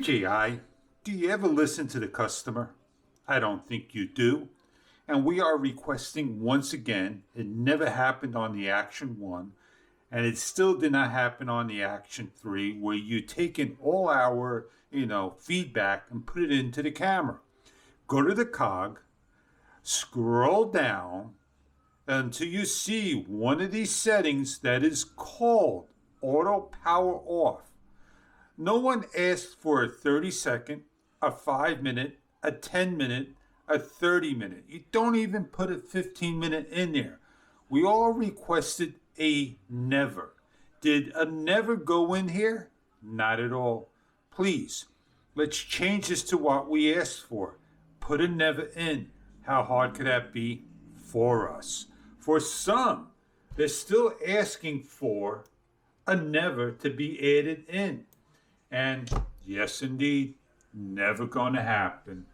DJI, do you ever listen to the customer? I don't think you do. And we are requesting once again, it never happened on the Action 1, and it still did not happen on the Action 3, where you take in all our, feedback and put it into the camera. Go to the cog, scroll down until you see one of these settings that is called Auto Power Off. No one asked for a 30-second, a 5-minute, a 10-minute, a 30-minute. You don't even put a 15-minute in there. We all requested a never. Did a never go in here? Not at all. Please, let's change this to what we asked for. Put a never in. How hard could that be for us? For some, they're still asking for a never to be added in. And yes, indeed, never going to happen.